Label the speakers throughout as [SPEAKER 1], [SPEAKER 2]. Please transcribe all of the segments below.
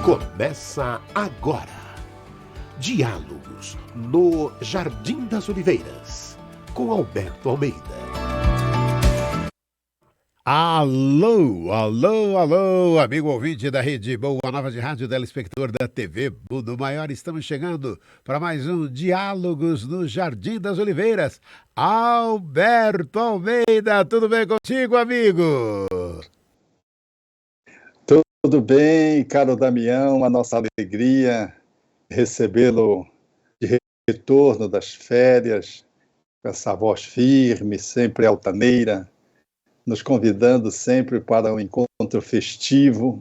[SPEAKER 1] Começa agora. Diálogos no Jardim das Oliveiras, com Alberto Almeida.
[SPEAKER 2] Alô, alô, alô, amigo ouvinte da Rede Boa Nova de Rádio, telespectador da TV Mundo Maior. Estamos chegando para mais um Diálogos no Jardim das Oliveiras. Alberto Almeida, tudo bem contigo, amigo?
[SPEAKER 3] Tudo bem, caro Damião, a nossa alegria recebê-lo de retorno das férias, com essa voz firme, sempre altaneira, nos convidando sempre para um encontro festivo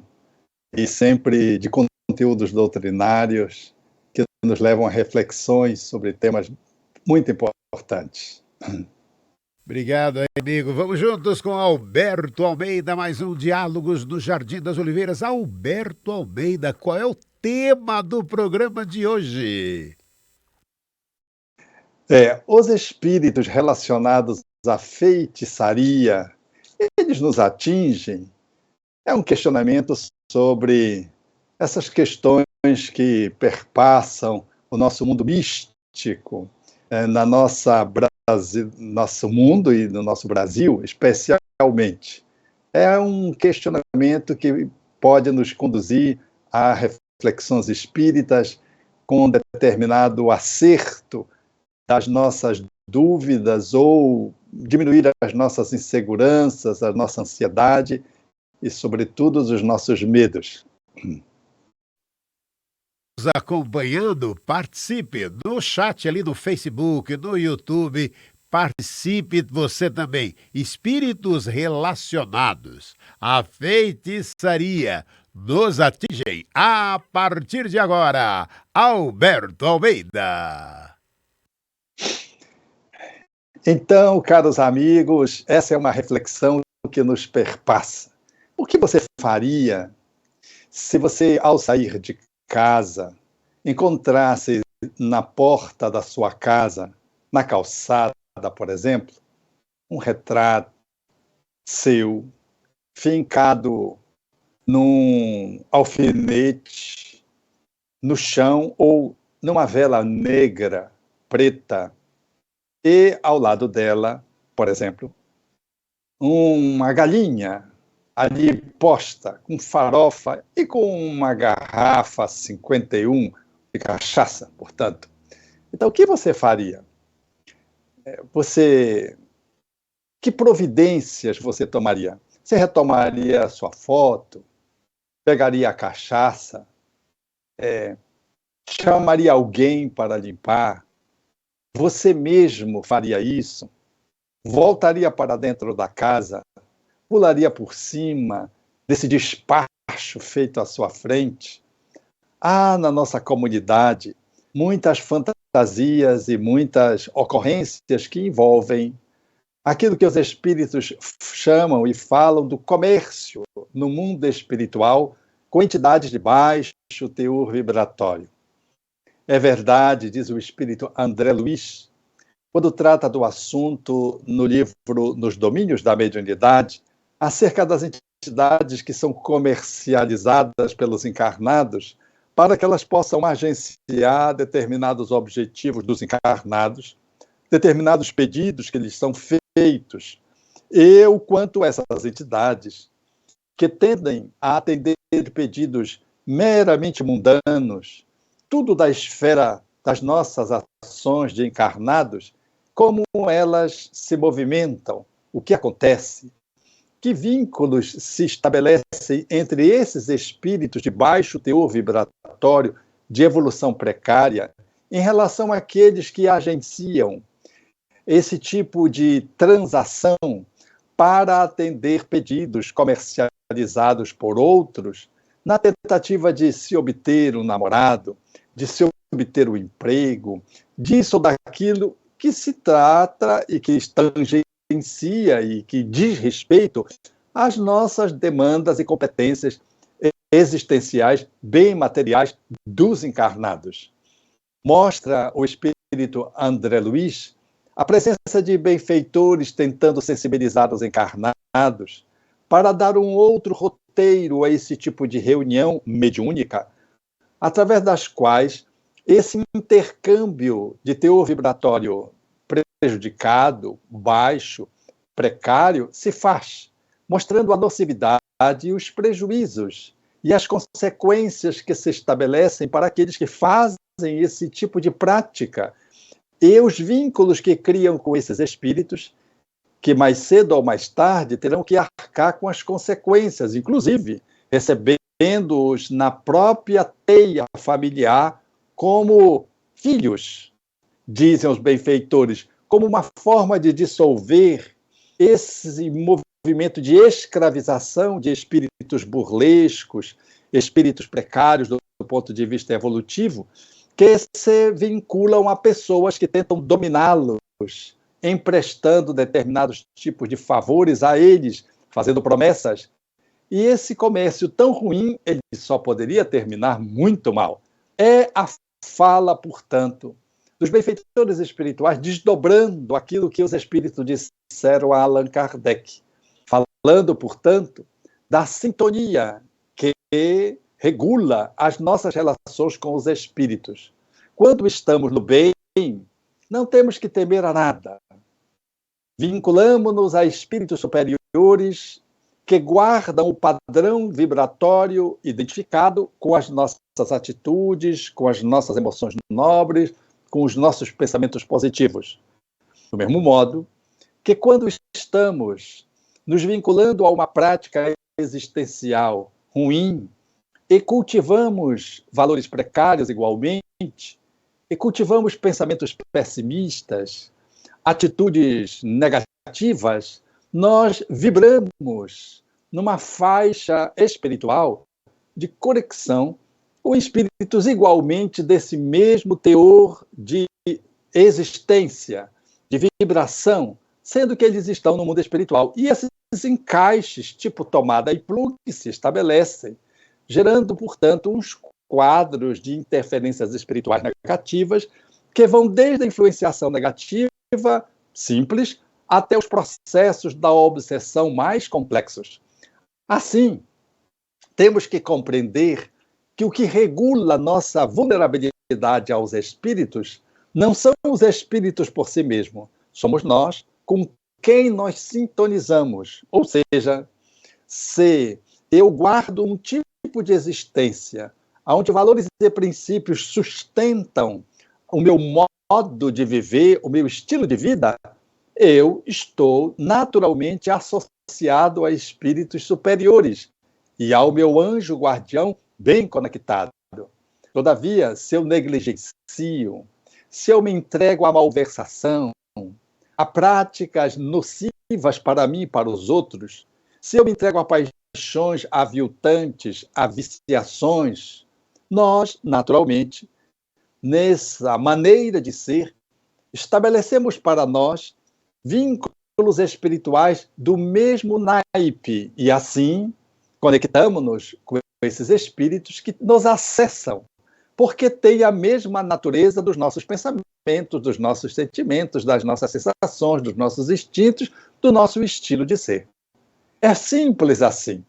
[SPEAKER 3] e sempre de conteúdos doutrinários que nos levam a reflexões sobre temas muito importantes.
[SPEAKER 2] Obrigado, amigo. Vamos juntos com Alberto Almeida, mais um Diálogos no Jardim das Oliveiras. Alberto Almeida, qual é o tema do programa de hoje?
[SPEAKER 3] Os espíritos relacionados à feitiçaria, eles nos atingem? É um questionamento sobre essas questões que perpassam o nosso mundo místico, nosso mundo e no nosso Brasil, especialmente. É um questionamento que pode nos conduzir a reflexões espíritas com determinado acerto das nossas dúvidas ou diminuir as nossas inseguranças, a nossa ansiedade e, sobretudo, os nossos medos.
[SPEAKER 2] Acompanhando, participe no chat ali no Facebook, no YouTube, participe você também. Espíritos relacionados à feitiçaria nos atingem a partir de agora. Alberto Almeida.
[SPEAKER 3] Então, caros amigos, essa é uma reflexão que nos perpassa. O que você faria se você, ao sair de casa, encontrasse na porta da sua casa, na calçada, por exemplo, um retrato seu fincado num alfinete, no chão ou numa vela negra, preta, e ao lado dela, por exemplo, uma galinha ali posta com farofa e com uma garrafa 51 de cachaça, portanto. Então, o que você faria? Que providências você tomaria? Você retomaria a sua foto? Pegaria a cachaça? Chamaria alguém para limpar? Você mesmo faria isso? Voltaria para dentro da casa? Pularia por cima desse despacho feito à sua frente? Há na nossa comunidade muitas fantasias e muitas ocorrências que envolvem aquilo que os espíritos chamam e falam do comércio no mundo espiritual com entidades de baixo teor vibratório. É verdade, diz o espírito André Luiz, quando trata do assunto no livro Nos Domínios da Mediunidade, acerca das entidades que são comercializadas pelos encarnados para que elas possam agenciar determinados objetivos dos encarnados, determinados pedidos que lhes são feitos, e o quanto essas entidades, que tendem a atender pedidos meramente mundanos, tudo da esfera das nossas ações de encarnados, como elas se movimentam, o que acontece, que vínculos se estabelecem entre esses espíritos de baixo teor vibratório, de evolução precária, em relação àqueles que agenciam esse tipo de transação para atender pedidos comercializados por outros, na tentativa de se obter um namorado, de se obter um emprego, disso ou daquilo que se trata e que tangencia e que diz respeito às nossas demandas e competências existenciais, bem materiais dos encarnados. Mostra o espírito André Luiz a presença de benfeitores tentando sensibilizar os encarnados para dar um outro roteiro a esse tipo de reunião mediúnica, através das quais esse intercâmbio de teor vibratório prejudicado, baixo, precário, se faz, mostrando a nocividade e os prejuízos e as consequências que se estabelecem para aqueles que fazem esse tipo de prática e os vínculos que criam com esses espíritos, que mais cedo ou mais tarde terão que arcar com as consequências, inclusive recebendo-os na própria teia familiar como filhos, dizem os benfeitores, como uma forma de dissolver esse movimento de escravização de espíritos burlescos, espíritos precários do ponto de vista evolutivo, que se vinculam a pessoas que tentam dominá-los, emprestando determinados tipos de favores a eles, fazendo promessas. E esse comércio tão ruim, ele só poderia terminar muito mal. É a fala, portanto, dos benfeitores espirituais, desdobrando aquilo que os espíritos disseram a Allan Kardec, falando, portanto, da sintonia que regula as nossas relações com os espíritos. Quando estamos no bem, não temos que temer a nada. Vinculamos-nos a espíritos superiores que guardam o padrão vibratório identificado com as nossas atitudes, com as nossas emoções nobres, com os nossos pensamentos positivos. Do mesmo modo que quando estamos nos vinculando a uma prática existencial ruim e cultivamos valores precários igualmente, e cultivamos pensamentos pessimistas, atitudes negativas, nós vibramos numa faixa espiritual de conexão com espíritos igualmente desse mesmo teor de existência, de vibração, sendo que eles estão no mundo espiritual. E esses encaixes, tipo tomada e plug, se estabelecem, gerando, portanto, uns quadros de interferências espirituais negativas que vão desde a influenciação negativa, simples, até os processos da obsessão mais complexos. Assim, temos que compreender que o que regula nossa vulnerabilidade aos espíritos não são os espíritos por si mesmos, somos nós com quem nós sintonizamos. Ou seja, se eu guardo um tipo de existência onde valores e princípios sustentam o meu modo de viver, o meu estilo de vida, eu estou naturalmente associado a espíritos superiores e ao meu anjo guardião bem conectado. Todavia, se eu negligencio, se eu me entrego à malversação, a práticas nocivas para mim e para os outros, se eu me entrego a paixões aviltantes, a viciações, nós, naturalmente, nessa maneira de ser, estabelecemos para nós vínculos espirituais do mesmo naipe e, assim, conectamos-nos com esses espíritos que nos acessam, porque têm a mesma natureza dos nossos pensamentos, dos nossos sentimentos, das nossas sensações, dos nossos instintos, do nosso estilo de ser. É simples assim.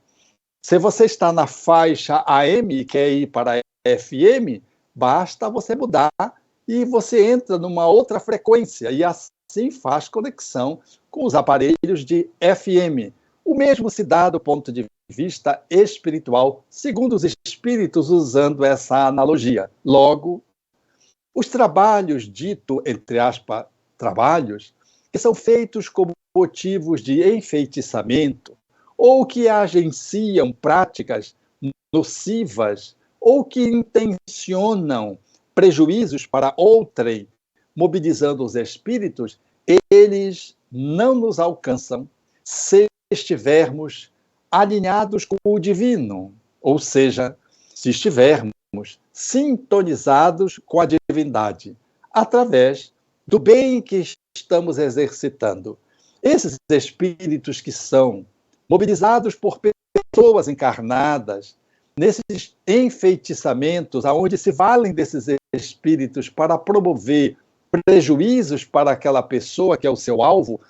[SPEAKER 3] Se você está na faixa AM e quer ir para a FM, basta você mudar e você entra numa outra frequência e assim faz conexão com os aparelhos de FM. O mesmo se dá do ponto de vista espiritual, segundo os espíritos usando essa analogia. Logo, os trabalhos, dito, entre aspas, trabalhos, que são feitos como motivos de enfeitiçamento, ou que agenciam práticas nocivas, ou que intencionam prejuízos para outrem, mobilizando os espíritos, eles não nos alcançam se estivermos alinhados com o divino, ou seja, se estivermos sintonizados com a divindade, através do bem que estamos exercitando. Esses espíritos que são mobilizados por pessoas encarnadas, nesses enfeitiçamentos, onde se valem desses espíritos para promover prejuízos para aquela pessoa que é o seu alvo,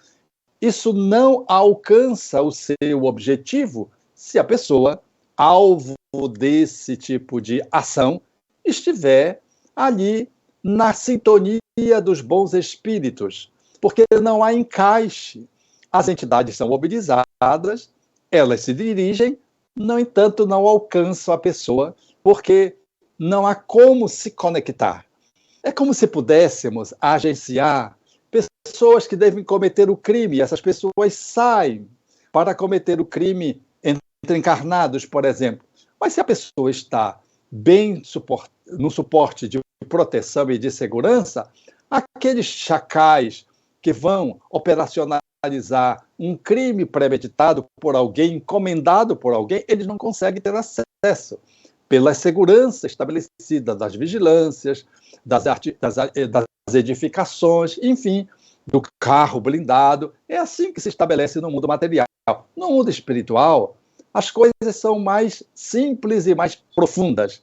[SPEAKER 3] isso não alcança o seu objetivo se a pessoa, alvo desse tipo de ação, estiver ali na sintonia dos bons espíritos, porque não há encaixe. As entidades são mobilizadas, elas se dirigem, no entanto, não alcançam a pessoa, porque não há como se conectar. É como se pudéssemos agenciar pessoas que devem cometer o crime, e essas pessoas saem para cometer o crime entre encarnados, por exemplo. Mas se a pessoa está bem no suporte de proteção e de segurança, aqueles chacais que vão operacionalizar um crime premeditado por alguém, encomendado por alguém, eles não conseguem ter acesso pela segurança estabelecida das vigilâncias, das edificações, enfim, do carro blindado. É assim que se estabelece no mundo material. No mundo espiritual, as coisas são mais simples e mais profundas,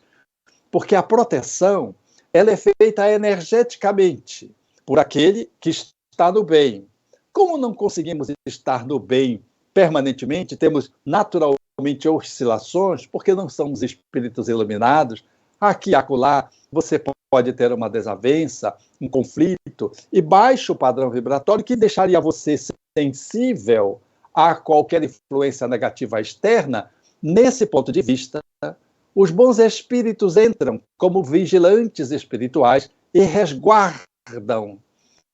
[SPEAKER 3] porque a proteção ela é feita energeticamente por aquele que está no bem. Como não conseguimos estar no bem permanentemente, temos naturalmente oscilações, porque não somos espíritos iluminados, aqui e acolá você pode ter uma desavença, um conflito, e baixo padrão vibratório que deixaria você sensível a qualquer influência negativa externa. Nesse ponto de vista, os bons espíritos entram como vigilantes espirituais e resguardam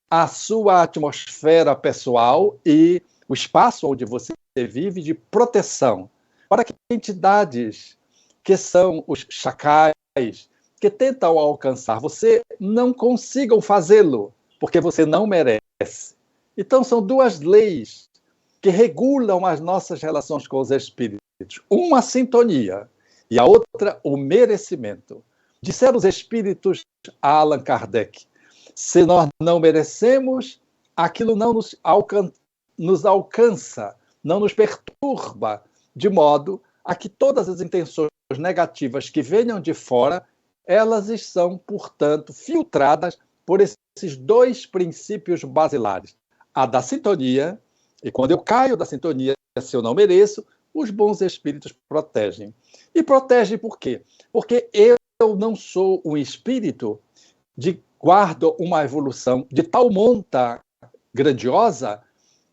[SPEAKER 3] a sua atmosfera pessoal e o espaço onde você vive de proteção, para que entidades que são os chacais, que tentam alcançar você, não consigam fazê-lo, porque você não merece. Então, são duas leis que regulam as nossas relações com os espíritos. Uma, a sintonia, e a outra, o merecimento. Disseram os espíritos a Allan Kardec: se nós não merecemos, aquilo não nos alcança, não nos perturba, de modo a que todas as intenções negativas que venham de fora, elas são, portanto, filtradas por esses dois princípios basilares. A da sintonia, e quando eu caio da sintonia, se eu não mereço, os bons espíritos protegem. E protegem por quê? Porque eu não sou um espírito de guardo uma evolução de tal monta grandiosa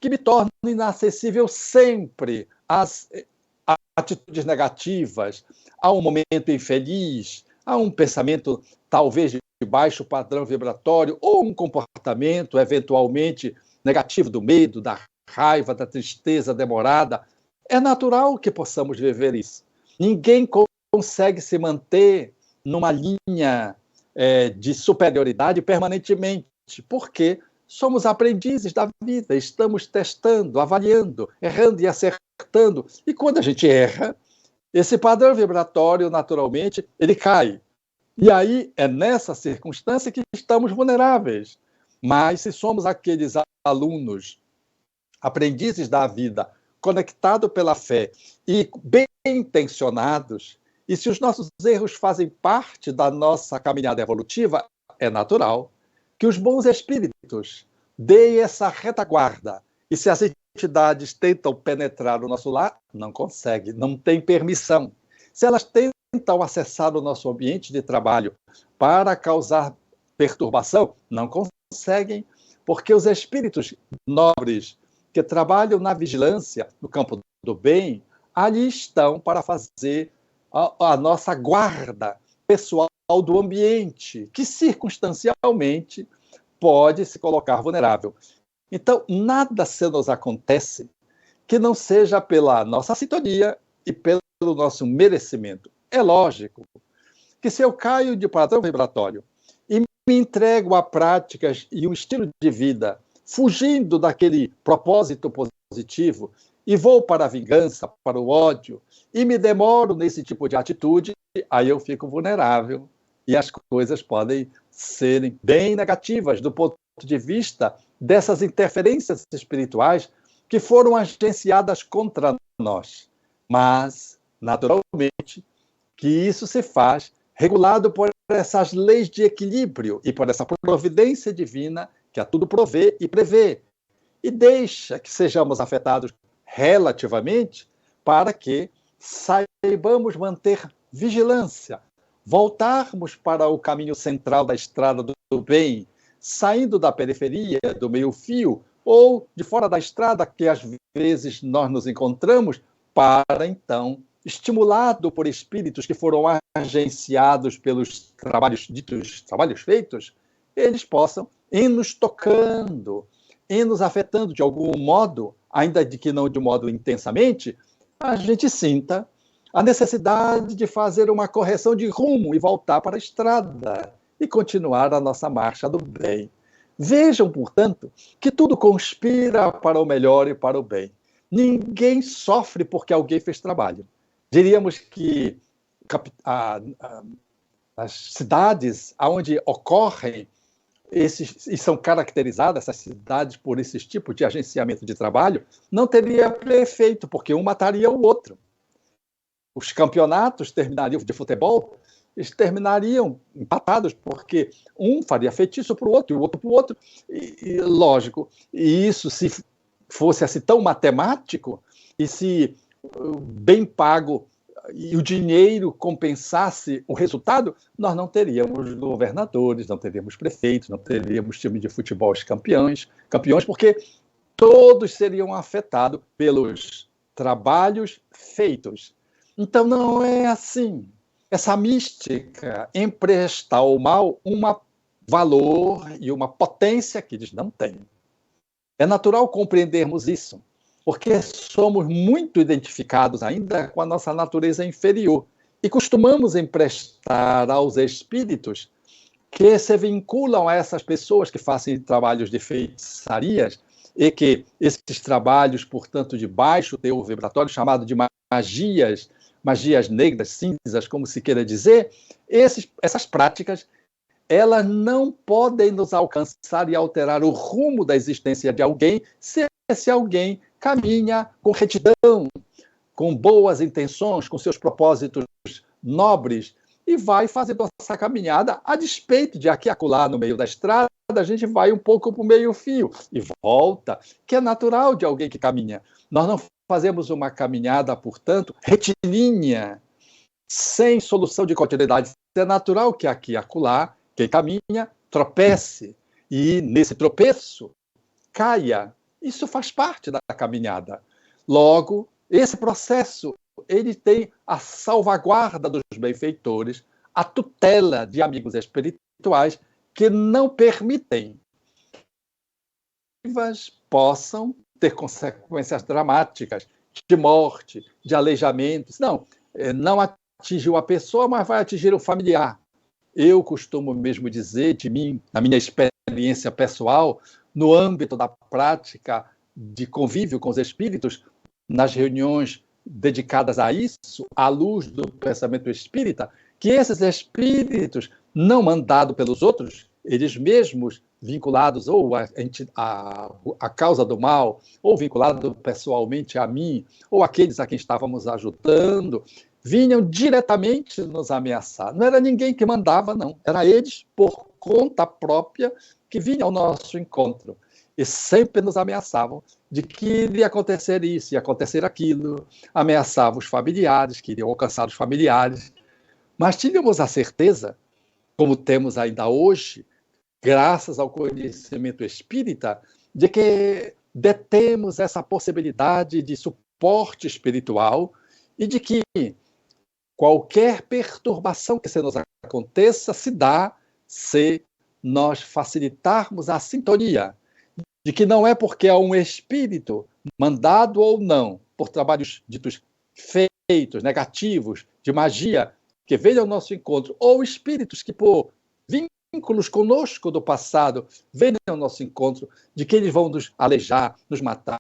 [SPEAKER 3] que me torna inacessível sempre às atitudes negativas, a um momento infeliz, a um pensamento talvez de baixo padrão vibratório, ou um comportamento eventualmente negativo do medo, da raiva, da tristeza demorada. É natural que possamos viver isso. Ninguém consegue se manter numa linha de superioridade permanentemente, porque somos aprendizes da vida, estamos testando, avaliando, errando e acertando. E quando a gente erra, esse padrão vibratório, naturalmente, ele cai. E aí é nessa circunstância que estamos vulneráveis. Mas se somos aqueles alunos, aprendizes da vida, conectados pela fé e bem intencionados, e se os nossos erros fazem parte da nossa caminhada evolutiva, é natural que os bons espíritos deem essa retaguarda. E se as entidades tentam penetrar o nosso lar, não conseguem, não têm permissão. Se elas tentam acessar o nosso ambiente de trabalho para causar perturbação, não conseguem, porque os espíritos nobres que trabalham na vigilância, no campo do bem, ali estão para fazer a nossa guarda pessoal do ambiente, que circunstancialmente pode se colocar vulnerável. Então, nada se nos acontece que não seja pela nossa sintonia e pelo nosso merecimento. É lógico que se eu caio de padrão vibratório e me entrego a práticas e um estilo de vida fugindo daquele propósito positivo e vou para a vingança, para o ódio, e me demoro nesse tipo de atitude, aí eu fico vulnerável e as coisas podem serem bem negativas do ponto de vista dessas interferências espirituais que foram agenciadas contra nós. Mas, naturalmente, que isso se faz regulado por essas leis de equilíbrio e por essa providência divina que a tudo provê e prevê. E deixa que sejamos afetados relativamente para que saibamos manter vigilância, voltarmos para o caminho central da estrada do bem, saindo da periferia, do meio-fio, ou de fora da estrada, que às vezes nós nos encontramos, para então, estimulado por espíritos que foram agenciados pelos ditos trabalhos feitos, eles possam ir nos tocando, ir nos afetando de algum modo, ainda de que não de modo intensamente, a gente sinta a necessidade de fazer uma correção de rumo e voltar para a estrada e continuar a nossa marcha do bem. Vejam, portanto, que tudo conspira para o melhor e para o bem. Ninguém sofre porque alguém fez trabalho. Diríamos que as cidades onde ocorrem e são caracterizadas, essas cidades, por esses tipos de agenciamento de trabalho, não teria prefeito, porque um mataria o outro. Os campeonatos terminariam de futebol, eles terminariam empatados, porque um faria feitiço para o outro, e o outro para o outro. E lógico, e isso, se fosse assim tão matemático, e se bem pago e o dinheiro compensasse o resultado, nós não teríamos governadores, não teríamos prefeitos, não teríamos time de futebol campeões, porque todos seriam afetados pelos trabalhos feitos. Então não é assim. Essa mística empresta ao mal um valor e uma potência que eles não têm. É natural compreendermos isso, porque somos muito identificados ainda com a nossa natureza inferior e costumamos emprestar aos espíritos que se vinculam a essas pessoas que fazem trabalhos de feitiçarias e que esses trabalhos, portanto, de baixo teor vibratório, chamado de magias negras, cinzas, como se queira dizer, essas práticas, elas não podem nos alcançar e alterar o rumo da existência de alguém se esse alguém caminha com retidão, com boas intenções, com seus propósitos nobres, e vai fazendo essa caminhada a despeito de aqui e acolá no meio da estrada, a gente vai um pouco para o meio-fio e volta, que é natural de alguém que caminha. Nós não fazemos uma caminhada, portanto, retilínea, sem solução de continuidade. É natural que aqui e acolá, quem caminha, tropece, e nesse tropeço, caia. Isso faz parte da caminhada. Logo, esse processo, ele tem a salvaguarda dos benfeitores, a tutela de amigos espirituais que não permitem que possam ter consequências dramáticas de morte, de aleijamento. Não atingiu a pessoa, mas vai atingir o familiar. Eu costumo mesmo dizer de mim, na minha experiência pessoal, no âmbito da prática de convívio com os espíritos, nas reuniões dedicadas a isso, à luz do pensamento espírita, que esses espíritos, não mandados pelos outros, eles mesmos vinculados ou à causa do mal, ou vinculados pessoalmente a mim, ou aqueles a quem estávamos ajudando, vinham diretamente nos ameaçar. Não era ninguém que mandava, não. Era eles, por conta própria, que vinham ao nosso encontro. E sempre nos ameaçavam de que iria acontecer isso, ia acontecer aquilo. Ameaçavam os familiares, que iriam alcançar os familiares. Mas tínhamos a certeza, como temos ainda hoje, graças ao conhecimento espírita, de que detemos essa possibilidade de suporte espiritual e de que qualquer perturbação que se nos aconteça se dá se nós facilitarmos a sintonia, de que não é porque há um espírito, mandado ou não, por trabalhos ditos feitos, negativos, de magia, que venham ao nosso encontro, ou espíritos que, por vínculos conosco do passado, venham ao nosso encontro, de que eles vão nos aleijar, nos matar,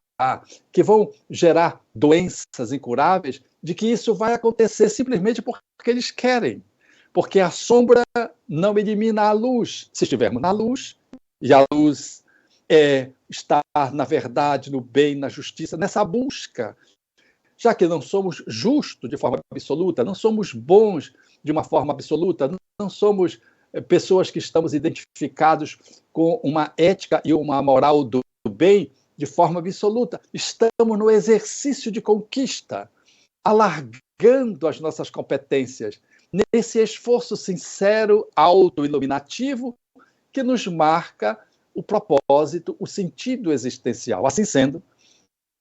[SPEAKER 3] que vão gerar doenças incuráveis, de que isso vai acontecer simplesmente porque eles querem. Porque a sombra não elimina a luz. Se estivermos na luz, e a luz é estar na verdade, no bem, na justiça, nessa busca, já que não somos justos de forma absoluta, não somos bons de uma forma absoluta, não somos pessoas que estamos identificados com uma ética e uma moral do bem de forma absoluta. Estamos no exercício de conquista, alargando as nossas competências. nesse esforço sincero, autoiluminativo, que nos marca o propósito, o sentido existencial. Assim sendo,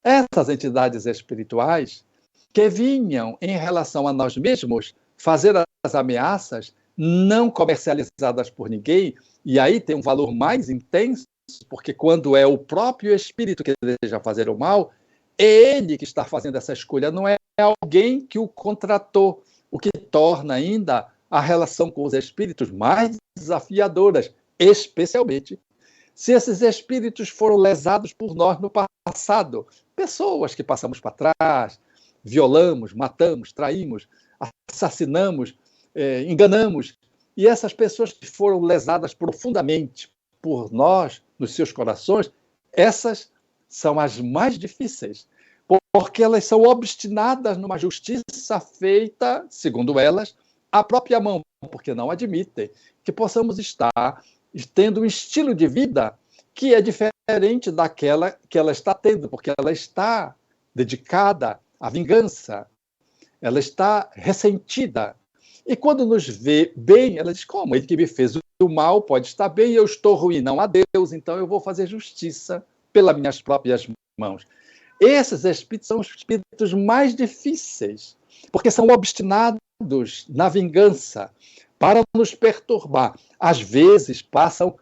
[SPEAKER 3] essas entidades espirituais que vinham em relação a nós mesmos fazer as ameaças não comercializadas por ninguém, e aí tem um valor mais intenso, porque quando é o próprio espírito que deseja fazer o mal, é ele que está fazendo essa escolha, não é alguém que o contratou, o que torna ainda a relação com os espíritos mais desafiadoras, especialmente se esses espíritos foram lesados por nós no passado. Pessoas que passamos para trás, violamos, matamos, traímos, assassinamos, enganamos. E essas pessoas que foram lesadas profundamente por nós, nos seus corações, essas são as mais difíceis, porque elas são obstinadas numa justiça feita, segundo elas, à própria mão, porque não admitem que possamos estar tendo um estilo de vida que é diferente daquela que ela está tendo, porque ela está dedicada à vingança, ela está ressentida. E quando nos vê bem, ela diz, como? Ele que me fez o mal pode estar bem e eu estou ruim. Não há Deus, então eu vou fazer justiça pelas minhas próprias mãos. Esses espíritos são os espíritos mais difíceis, porque são obstinados na vingança, para nos perturbar. Às vezes passam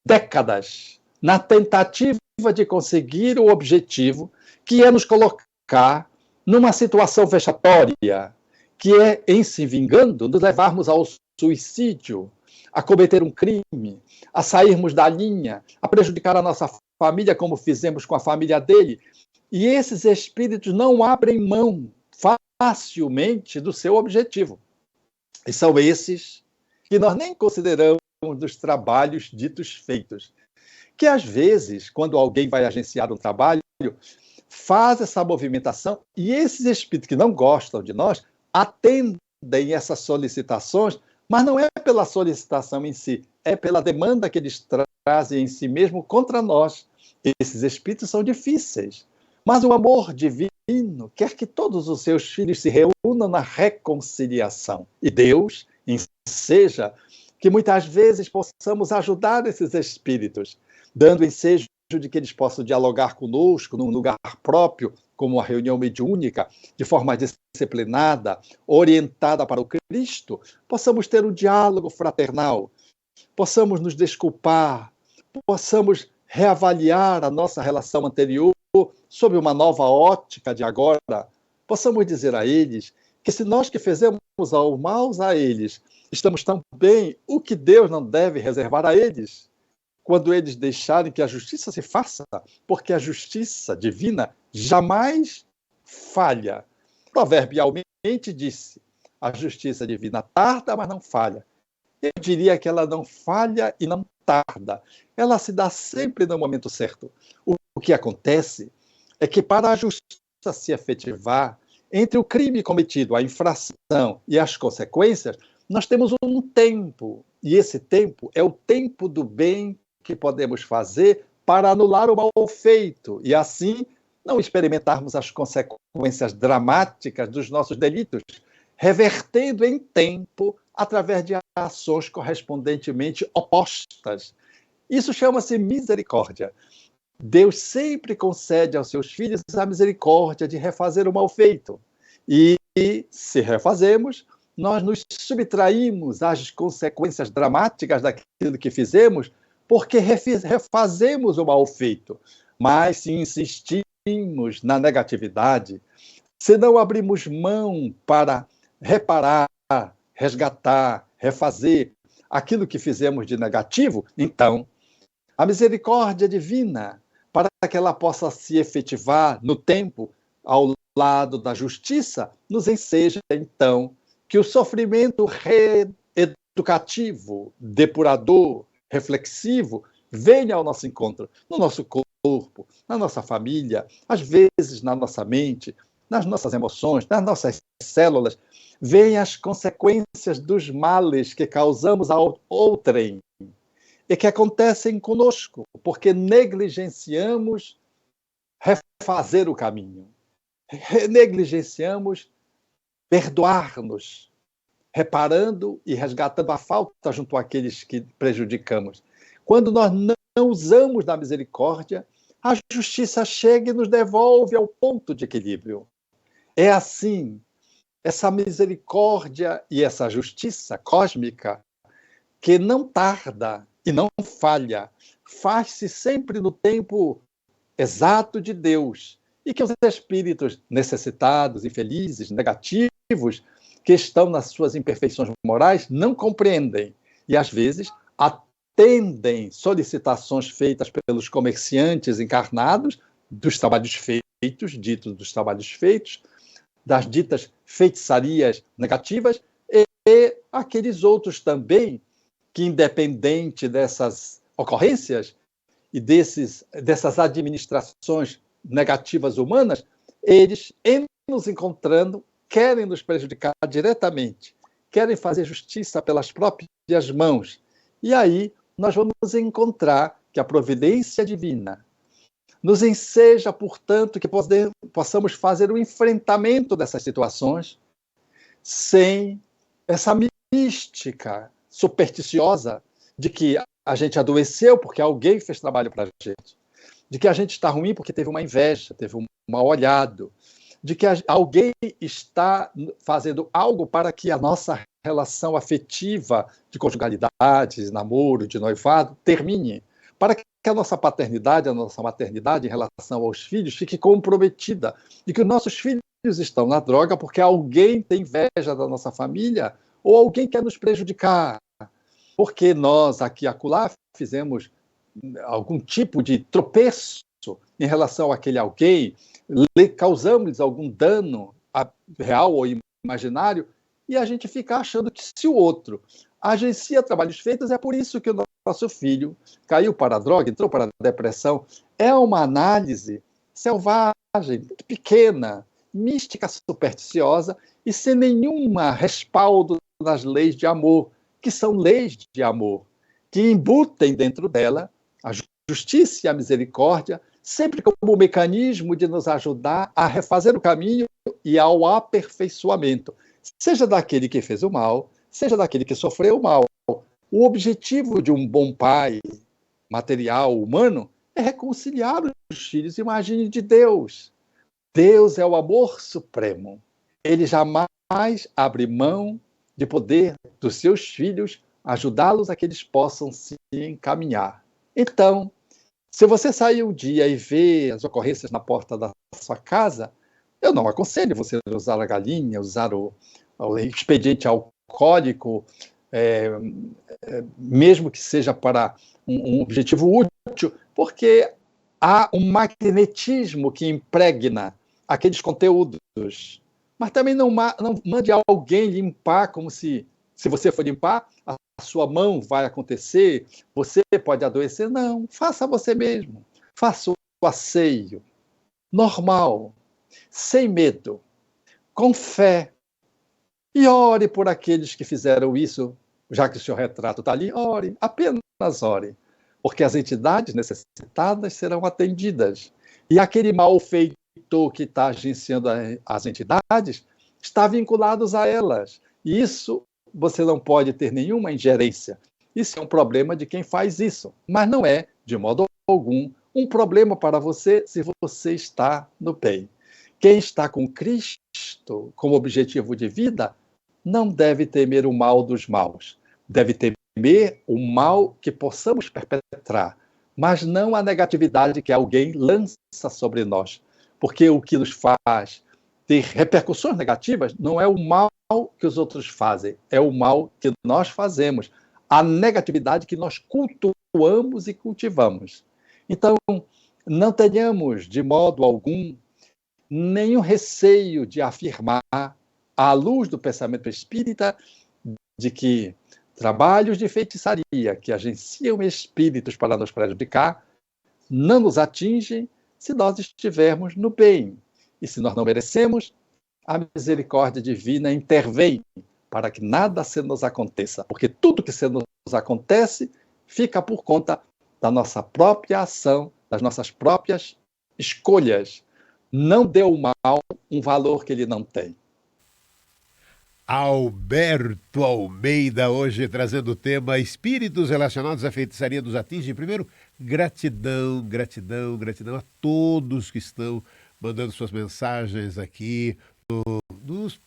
[SPEAKER 3] décadas na tentativa de conseguir o objetivo, que é nos colocar numa situação vexatória, que é, em se vingando, nos levarmos ao suicídio, a cometer um crime, a sairmos da linha, a prejudicar a nossa família, como fizemos com a família dele. E esses espíritos não abrem mão facilmente do seu objetivo. E são esses que nós nem consideramos dos trabalhos ditos feitos. Que, às vezes, quando alguém vai agenciar um trabalho, faz essa movimentação e esses espíritos que não gostam de nós atendem essas solicitações, mas não é pela solicitação em si, é pela demanda que eles trazem em si mesmo contra nós. Esses espíritos são difíceis, mas o amor divino quer que todos os seus filhos se reúnam na reconciliação. E Deus seja que muitas vezes possamos ajudar esses espíritos, dando ensejo de que eles possam dialogar conosco num lugar próprio, como a reunião mediúnica, de forma disciplinada, orientada para o Cristo, possamos ter um diálogo fraternal, possamos nos desculpar, possamos reavaliar a nossa relação anterior sob uma nova ótica de agora, possamos dizer a eles que se nós que fizemos ao mal a eles estamos tão bem, o que Deus não deve reservar a eles, quando eles deixarem que a justiça se faça, porque a justiça divina jamais falha. Proverbialmente disse, a justiça divina tarda, mas não falha. Eu diria que ela não falha e não tarda. Ela se dá sempre no momento certo. O que acontece é que para a justiça se efetivar, entre o crime cometido, a infração e as consequências, nós temos um tempo. E esse tempo é o tempo do bem que podemos fazer para anular o mal feito e, assim, não experimentarmos as consequências dramáticas dos nossos delitos, revertendo em tempo através de ações correspondentemente opostas. Isso chama-se misericórdia. Deus sempre concede aos seus filhos a misericórdia de refazer o mal feito. E, se refazemos, nós nos subtraímos às consequências dramáticas daquilo que fizemos, porque refazemos o mal feito. Mas se insistimos na negatividade, se não abrimos mão para reparar, resgatar, refazer aquilo que fizemos de negativo, então a misericórdia divina, para que ela possa se efetivar no tempo, ao lado da justiça, nos enseja, então, que o sofrimento reeducativo, depurador, reflexivo, venha ao nosso encontro, no nosso corpo, na nossa família, às vezes na nossa mente, nas nossas emoções, nas nossas células, venham as consequências dos males que causamos a outrem e que acontecem conosco, porque negligenciamos refazer o caminho, negligenciamos perdoar-nos, reparando e resgatando a falta junto àqueles que prejudicamos. Quando nós não usamos da misericórdia, a justiça chega e nos devolve ao ponto de equilíbrio. É assim, essa misericórdia e essa justiça cósmica, que não tarda e não falha, faz-se sempre no tempo exato de Deus, e que os espíritos necessitados, infelizes, negativos, que estão nas suas imperfeições morais, não compreendem. E, às vezes, atendem solicitações feitas pelos comerciantes encarnados, dos trabalhos feitos, ditos dos trabalhos feitos, das ditas feitiçarias negativas, e aqueles outros também, que, independente dessas ocorrências e dessas administrações negativas humanas, eles, em nos encontrando, querem nos prejudicar diretamente, querem fazer justiça pelas próprias mãos. E aí nós vamos encontrar que a providência divina nos enseja, portanto, que possamos fazer o enfrentamento dessas situações sem essa mística supersticiosa de que a gente adoeceu porque alguém fez trabalho para a gente, de que a gente está ruim porque teve uma inveja, teve um mal olhado, de que alguém está fazendo algo para que a nossa relação afetiva de conjugalidade, de namoro, de noivado, termine, para que a nossa paternidade, a nossa maternidade em relação aos filhos fique comprometida, de que os nossos filhos estão na droga porque alguém tem inveja da nossa família ou alguém quer nos prejudicar, porque nós aqui e acolá fizemos algum tipo de tropeço em relação àquele alguém, causamos algum dano real ou imaginário, e a gente fica achando que se o outro agencia trabalhos feitos, é por isso que o nosso filho caiu para a droga, entrou para a depressão. É uma análise selvagem, muito pequena, mística, supersticiosa, e sem nenhum respaldo nas leis de amor, que são leis de amor, que embutem dentro dela a justiça e a misericórdia, sempre como um mecanismo de nos ajudar a refazer o caminho e ao aperfeiçoamento, seja daquele que fez o mal, seja daquele que sofreu o mal. O objetivo de um bom pai material, humano, é reconciliar os filhos, imagem de Deus. Deus é o amor supremo. Ele jamais abre mão de poder dos seus filhos, ajudá-los a que eles possam se encaminhar. Então, se você sair um dia e ver as ocorrências na porta da sua casa, eu não aconselho você usar a galinha, usar o expediente alcoólico, mesmo que seja para um objetivo útil, porque há um magnetismo que impregna aqueles conteúdos. Mas também não mande alguém limpar como se você for limpar, a sua mão vai acontecer, você pode adoecer. Não, faça você mesmo. Faça o asseio normal, sem medo, com fé. E ore por aqueles que fizeram isso, já que o seu retrato está ali, ore, apenas ore. Porque as entidades necessitadas serão atendidas. E aquele malfeitor que está agenciando as entidades está vinculado a elas. E isso você não pode ter nenhuma ingerência. Isso é um problema de quem faz isso. Mas não é, de modo algum, um problema para você se você está no bem. Quem está com Cristo como objetivo de vida não deve temer o mal dos maus. Deve temer o mal que possamos perpetrar, mas não a negatividade que alguém lança sobre nós. Porque o que nos faz ter repercussões negativas não é o mal que os outros fazem, é o mal que nós fazemos, a negatividade que nós cultuamos e cultivamos. Então, não tenhamos, de modo algum, nenhum receio de afirmar, à luz do pensamento espírita, de que trabalhos de feitiçaria que agenciam espíritos para nos prejudicar não nos atingem se nós estivermos no bem. E se nós não merecemos, a misericórdia divina intervém para que nada se nos aconteça, porque tudo que se nos acontece fica por conta da nossa própria ação, das nossas próprias escolhas. Não dê ao mal um valor que ele não tem.
[SPEAKER 2] Alberto Almeida, hoje trazendo o tema espíritos relacionados à feitiçaria nos atingem. Primeiro, gratidão, gratidão, gratidão a todos que estão mandando suas mensagens aqui nos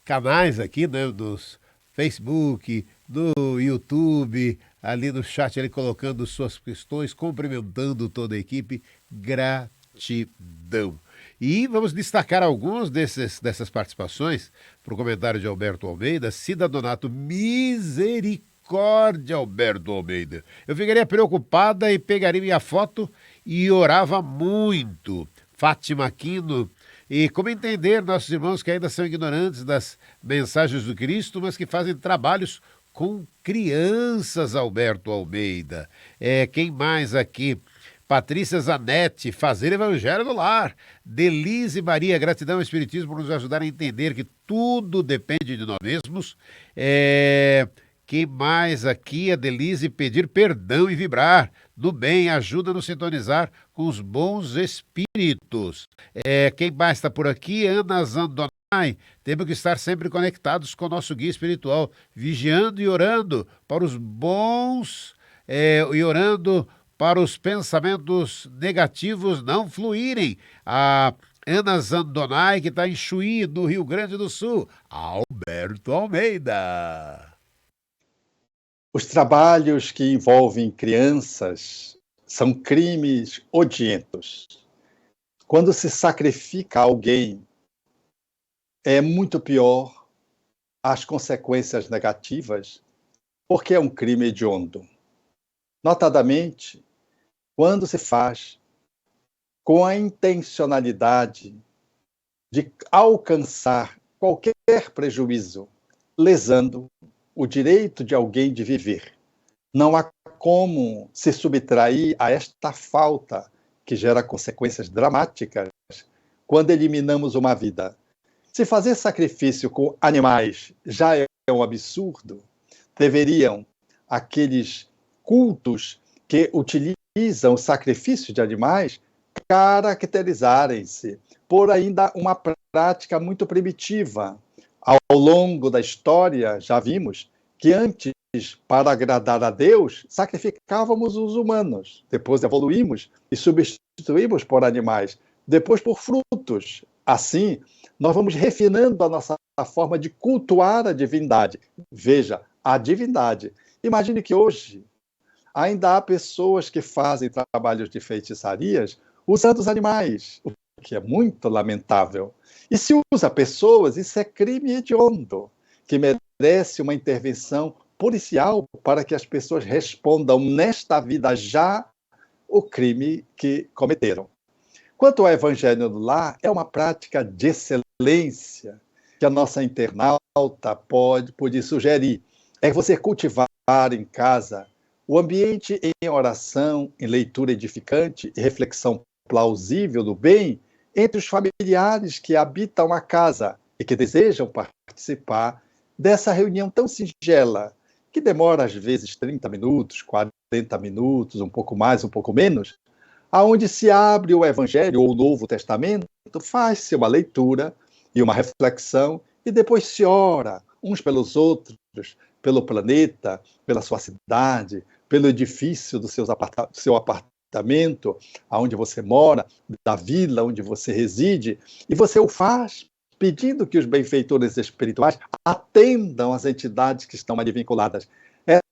[SPEAKER 2] canais aqui, né, dos Facebook, no YouTube, ali no chat, ali colocando suas questões, cumprimentando toda a equipe. Gratidão. E vamos destacar alguns dessas participações para o comentário de Alberto Almeida. Cidadonato, misericórdia, Alberto Almeida. Eu ficaria preocupada e pegaria minha foto e orava muito. Fátima Aquino. E como entender nossos irmãos que ainda são ignorantes das mensagens do Cristo, mas que fazem trabalhos com crianças, Alberto Almeida. Quem mais aqui? Patrícia Zanetti, fazer evangelho no lar. Delise Maria, gratidão ao Espiritismo por nos ajudar a entender que tudo depende de nós mesmos. Quem mais aqui? A Delise, pedir perdão e vibrar. Do bem, ajuda a nos sintonizar com os bons espíritos. Quem mais está por aqui? Ana Zandonai. Temos que estar sempre conectados com o nosso guia espiritual, vigiando e orando para os bons, e orando para os pensamentos negativos não fluírem. A Ana Zandonai, que está em Chuí, no Rio Grande do Sul. Alberto Almeida.
[SPEAKER 3] Os trabalhos que envolvem crianças são crimes odientos. Quando se sacrifica alguém, é muito pior as consequências negativas, porque é um crime hediondo. Notadamente, quando se faz com a intencionalidade de alcançar qualquer prejuízo, lesando o direito de alguém de viver. Não há como se subtrair a esta falta que gera consequências dramáticas quando eliminamos uma vida. Se fazer sacrifício com animais já é um absurdo, deveriam aqueles cultos que utilizam o sacrifício de animais caracterizarem-se por ainda uma prática muito primitiva. Ao longo da história, já vimos que antes, para agradar a Deus, sacrificávamos os humanos. Depois evoluímos e substituímos por animais. Depois por frutos. Assim, nós vamos refinando a nossa forma de cultuar a divindade. Veja, a divindade. Imagine que hoje ainda há pessoas que fazem trabalhos de feitiçarias usando os animais, o que é muito lamentável. E se usa pessoas, isso é crime hediondo, que merece uma intervenção policial para que as pessoas respondam nesta vida já o crime que cometeram. Quanto ao Evangelho do Lar, é uma prática de excelência que a nossa internauta pode sugerir. É você cultivar em casa o ambiente em oração, em leitura edificante e reflexão plausível do bem entre os familiares que habitam a casa e que desejam participar dessa reunião tão singela, que demora às vezes 30 minutos, 40 minutos, um pouco mais, um pouco menos, aonde se abre o Evangelho ou o Novo Testamento, faz-se uma leitura e uma reflexão e depois se ora uns pelos outros, pelo planeta, pela sua cidade, pelo edifício do seu apartamento, aonde você mora, da vila onde você reside, e você o faz pedindo que os benfeitores espirituais atendam às entidades que estão ali vinculadas.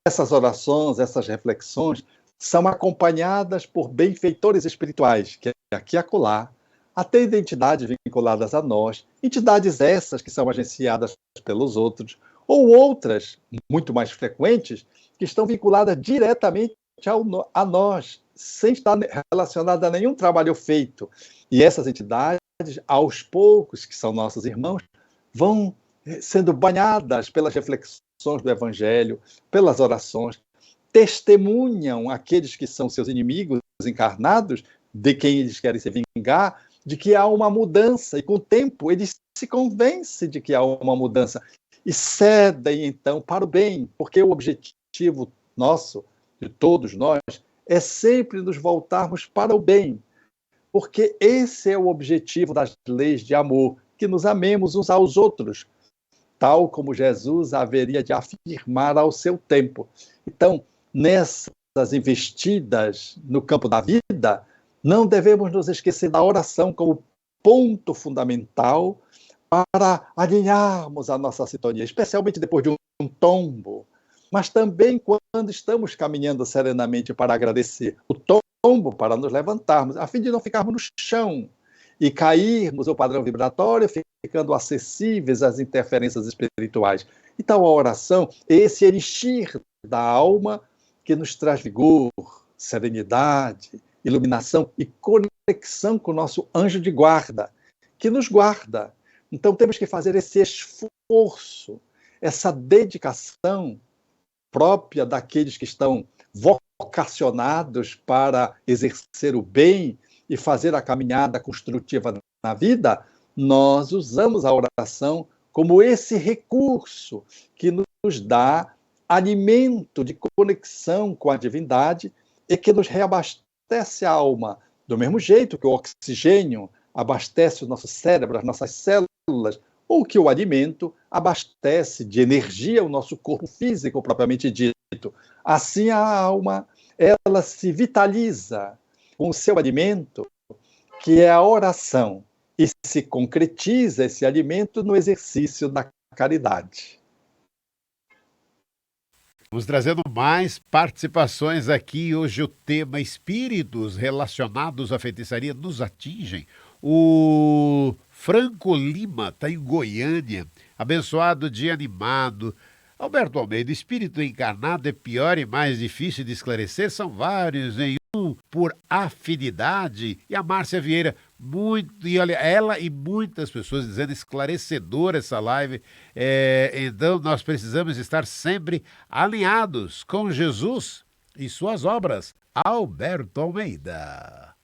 [SPEAKER 3] Essas orações, essas reflexões são acompanhadas por benfeitores espirituais, que aqui e acolá atendem entidades vinculadas a nós, entidades essas que são agenciadas pelos outros, ou outras, muito mais frequentes, que estão vinculadas diretamente a nós, sem estar relacionadas a nenhum trabalho feito. E essas entidades, aos poucos, que são nossos irmãos, vão sendo banhadas pelas reflexões do Evangelho, pelas orações, testemunham aqueles que são seus inimigos encarnados, de quem eles querem se vingar, de que há uma mudança, e com o tempo eles se convencem de que há uma mudança, e cedem, então, para o bem, porque o objetivo nosso, de todos nós, é sempre nos voltarmos para o bem, porque esse é o objetivo das leis de amor, que nos amemos uns aos outros, tal como Jesus haveria de afirmar ao seu tempo. Então, nessas investidas no campo da vida, não devemos nos esquecer da oração como ponto fundamental para alinharmos a nossa sintonia, especialmente depois de um tombo, mas também quando estamos caminhando serenamente para agradecer. O tombo para nos levantarmos, a fim de não ficarmos no chão e cairmos o padrão vibratório, ficando acessíveis às interferências espirituais. Então, a oração é esse elixir da alma que nos traz vigor, serenidade, iluminação e conexão com o nosso anjo de guarda, que nos guarda. Então, temos que fazer esse esforço, essa dedicação própria daqueles que estão vocacionados para exercer o bem e fazer a caminhada construtiva na vida. Nós usamos a oração como esse recurso que nos dá alimento de conexão com a divindade e que nos reabastece a alma, do mesmo jeito que o oxigênio abastece o nosso cérebro, as nossas células, ou que o alimento abastece de energia o nosso corpo físico propriamente dito. Assim a alma, ela se vitaliza com o seu alimento, que é a oração, e se concretiza esse alimento no exercício da caridade.
[SPEAKER 2] Vamos trazendo mais participações aqui. Hoje o tema espíritos relacionados à feitiçaria nos atingem. O Franco Lima está em Goiânia. Abençoado dia animado. Alberto Almeida, espírito encarnado é pior e mais difícil de esclarecer? São vários, em um por afinidade. E a Márcia Vieira, muito, e olha, ela e muitas pessoas dizendo esclarecedora essa live. Então nós precisamos estar sempre alinhados com Jesus e suas obras. Alberto Almeida.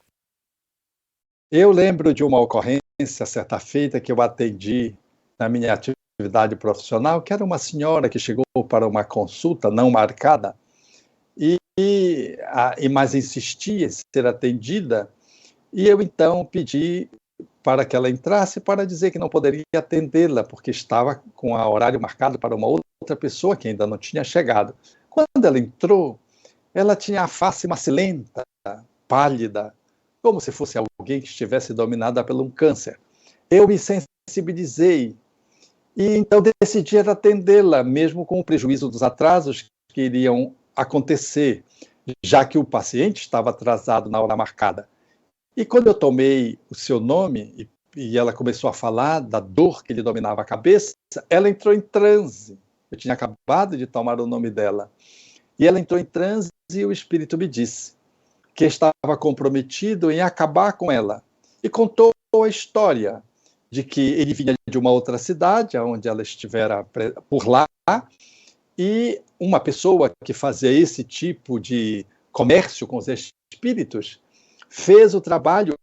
[SPEAKER 3] Eu lembro de uma ocorrência, certa feita, que eu atendi na minha atividade profissional, que era uma senhora que chegou para uma consulta não marcada, mas insistia em ser atendida, e eu então pedi para que ela entrasse para dizer que não poderia atendê-la, porque estava com o horário marcado para uma outra pessoa que ainda não tinha chegado. Quando ela entrou, ela tinha a face macilenta, pálida, como se fosse alguém que estivesse dominada por um câncer. Eu me sensibilizei e então decidi atendê-la, mesmo com o prejuízo dos atrasos que iriam acontecer, já que o paciente estava atrasado na hora marcada. E quando eu tomei o seu nome e ela começou a falar da dor que lhe dominava a cabeça, ela entrou em transe. Eu tinha acabado de tomar o nome dela. E ela entrou em transe e o espírito me disse que estava comprometido em acabar com ela. E contou a história de que ele vinha de uma outra cidade, onde ela estivera por lá, e uma pessoa que fazia esse tipo de comércio com os espíritos fez o trabalho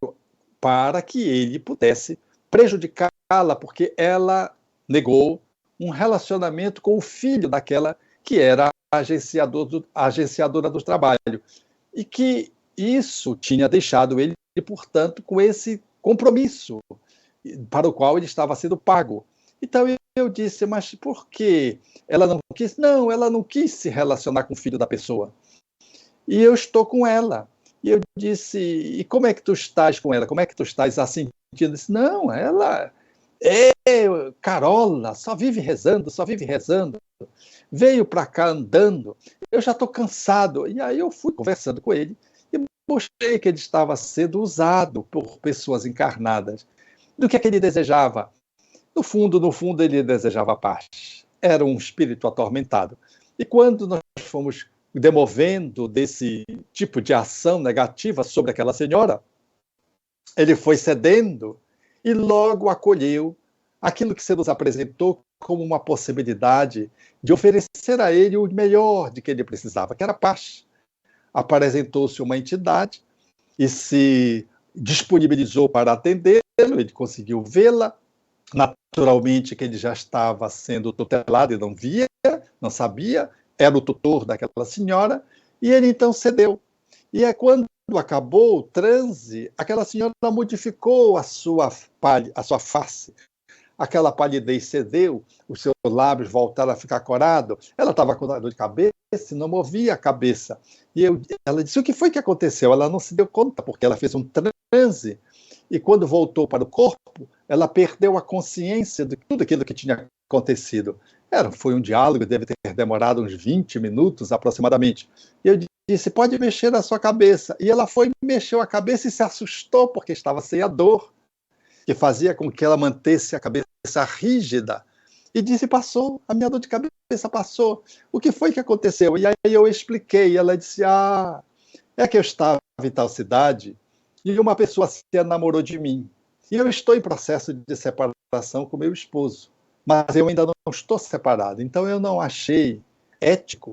[SPEAKER 3] para que ele pudesse prejudicá-la, porque ela negou um relacionamento com o filho daquela que era a agenciadora do trabalho. E que isso tinha deixado ele, portanto, com esse compromisso para o qual ele estava sendo pago. Então eu disse, mas por que ela não quis? Não, ela não quis se relacionar com o filho da pessoa. E eu estou com ela. E eu disse, e como é que tu estás com ela? Como é que tu estás assim? Eu disse, não, ela é carola, só vive rezando, só vive rezando. Veio para cá andando, eu já estou cansado. E aí eu fui conversando com ele e mostrei que ele estava sendo usado por pessoas encarnadas. Do que é que ele desejava? No fundo, ele desejava paz. Era um espírito atormentado. E quando nós fomos demovendo desse tipo de ação negativa sobre aquela senhora, ele foi cedendo e logo acolheu aquilo que se nos apresentou como uma possibilidade de oferecer a ele o melhor de que ele precisava, que era paz. Apresentou-se uma entidade e se disponibilizou para atendê-lo, ele conseguiu vê-la, naturalmente que ele já estava sendo tutelado e não via, não sabia, era o tutor daquela senhora, e ele então cedeu. E é quando acabou o transe, aquela senhora modificou a sua face, aquela palidez cedeu, os seus lábios voltaram a ficar corados, ela estava com dor de cabeça e não movia a cabeça. Ela disse, o que foi que aconteceu? Ela não se deu conta, porque ela fez um transe, e quando voltou para o corpo, ela perdeu a consciência de tudo aquilo que tinha acontecido. Foi um diálogo, deve ter demorado uns 20 minutos aproximadamente. E eu disse, pode mexer a sua cabeça. E ela foi, mexeu a cabeça e se assustou, porque estava sem a dor, que fazia com que ela mantesse a cabeça rígida. E disse, passou, a minha dor de cabeça passou. O que foi que aconteceu? E aí eu expliquei, e ela disse, é que eu estava em tal cidade e uma pessoa se enamorou de mim. E eu estou em processo de separação com meu esposo, mas eu ainda não estou separado. Então eu não achei ético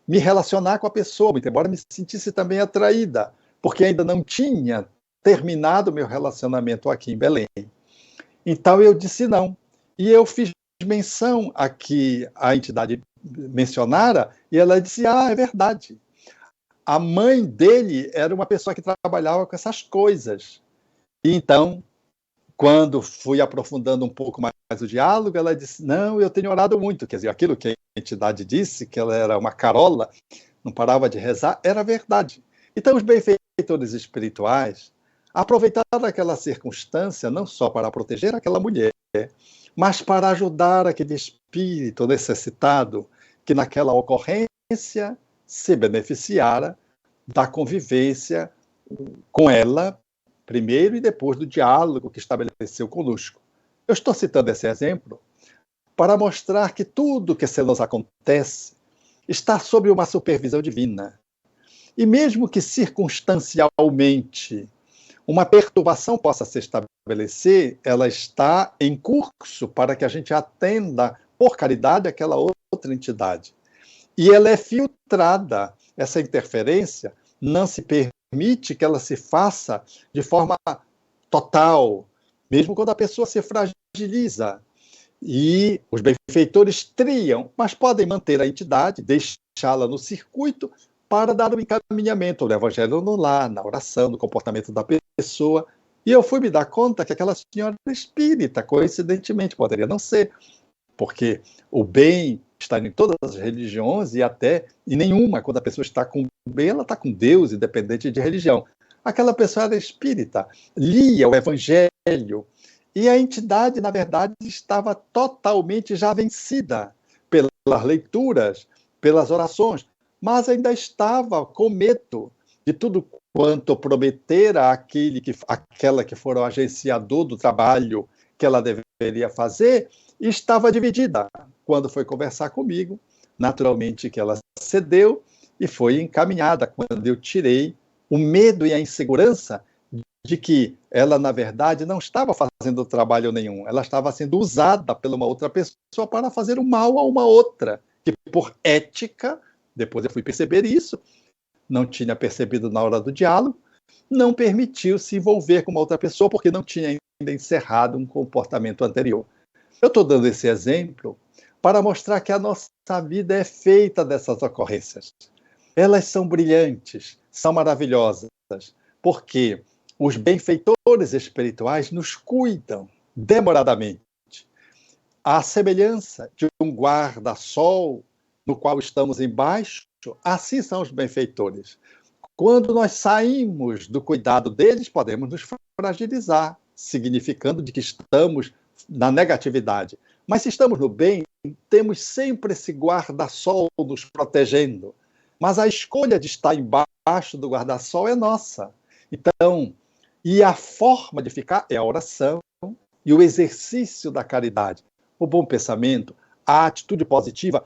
[SPEAKER 3] me relacionar com a pessoa, muito embora me sentisse também atraída, porque ainda não tinha terminado meu relacionamento aqui em Belém. Então eu disse não. E eu fiz menção a que a entidade mencionara, e ela disse, é verdade. A mãe dele era uma pessoa que trabalhava com essas coisas. E então, quando fui aprofundando um pouco mais o diálogo, ela disse, não, eu tenho orado muito. Quer dizer, aquilo que a entidade disse, que ela era uma carola, não parava de rezar, era verdade. Então, os benfeitores espirituais aproveitaram aquela circunstância não só para proteger aquela mulher, mas para ajudar aquele espírito necessitado que naquela ocorrência se beneficiara da convivência com ela, primeiro e depois do diálogo que estabeleceu conosco. Eu estou citando esse exemplo para mostrar que tudo que se nos acontece está sob uma supervisão divina. E mesmo que circunstancialmente uma perturbação possa se estabelecer, ela está em curso para que a gente atenda, por caridade, aquela outra entidade. E ela é filtrada, essa interferência não se permite que ela se faça de forma total, mesmo quando a pessoa se fragiliza. E os benfeitores triam, mas podem manter a entidade, deixá-la no circuito para dar um encaminhamento no evangelho no lar, na oração, no comportamento da pessoa. E eu fui me dar conta que aquela senhora era espírita, coincidentemente, poderia não ser, porque o bem está em todas as religiões e até em nenhuma. Quando a pessoa está com bem, ela está com Deus, independente de religião. Aquela pessoa era espírita, lia o evangelho, e a entidade, na verdade, estava totalmente já vencida pelas leituras, pelas orações, mas ainda estava com medo de tudo quanto prometera aquela que for o agenciador do trabalho que ela deveria fazer, e estava dividida. Quando foi conversar comigo, naturalmente que ela cedeu e foi encaminhada, quando eu tirei o medo e a insegurança de que ela, na verdade, não estava fazendo trabalho nenhum, ela estava sendo usada por uma outra pessoa para fazer o mal a uma outra, que por ética, depois eu fui perceber isso, não tinha percebido na hora do diálogo, não permitiu se envolver com uma outra pessoa porque não tinha ainda encerrado um comportamento anterior. Eu estou dando esse exemplo para mostrar que a nossa vida é feita dessas ocorrências. Elas são brilhantes, são maravilhosas, porque os benfeitores espirituais nos cuidam demoradamente. À semelhança de um guarda-sol no qual estamos embaixo, assim são os benfeitores. Quando nós saímos do cuidado deles, podemos nos fragilizar, significando de que estamos na negatividade. Mas se estamos no bem, temos sempre esse guarda-sol nos protegendo. Mas a escolha de estar embaixo do guarda-sol é nossa. Então, e a forma de ficar é a oração e o exercício da caridade. O bom pensamento, a atitude positiva,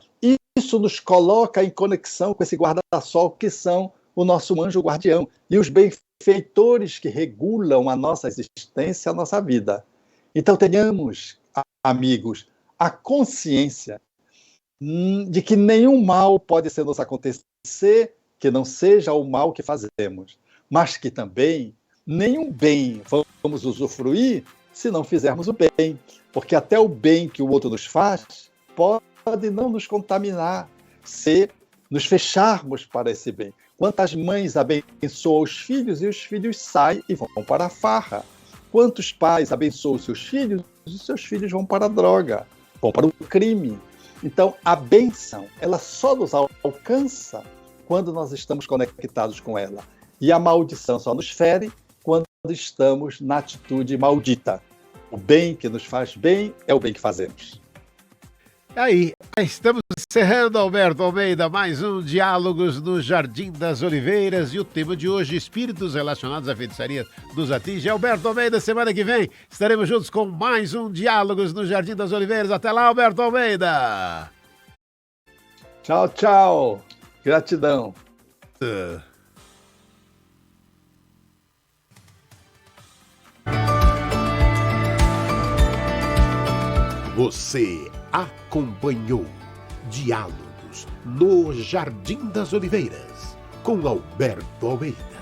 [SPEAKER 3] isso nos coloca em conexão com esse guarda-sol que são o nosso anjo guardião e os benfeitores que regulam a nossa existência, a nossa vida. Então tenhamos, amigos, a consciência de que nenhum mal pode ser nos acontecer que não seja o mal que fazemos, mas que também nenhum bem vamos usufruir se não fizermos o bem, porque até o bem que o outro nos faz pode não nos contaminar se nos fecharmos para esse bem. Quantas mães abençoam os filhos e os filhos saem e vão para a farra? Quantos pais abençoam seus filhos os seus filhos vão para a droga, vão para o crime. Então, a bênção, ela só nos alcança quando nós estamos conectados com ela. E a maldição só nos fere quando estamos na atitude maldita. O bem que nos faz bem é o bem que fazemos.
[SPEAKER 2] Aí, estamos encerrando, Alberto Almeida, mais um Diálogos no Jardim das Oliveiras, e o tema de hoje, espíritos relacionados à feitiçaria nos atinge. Alberto Almeida, semana que vem estaremos juntos com mais um Diálogos no Jardim das Oliveiras. Até lá, Alberto Almeida!
[SPEAKER 3] Tchau, tchau! Gratidão!
[SPEAKER 1] Você acompanhou Diálogos no Jardim das Oliveiras com Alberto Almeida.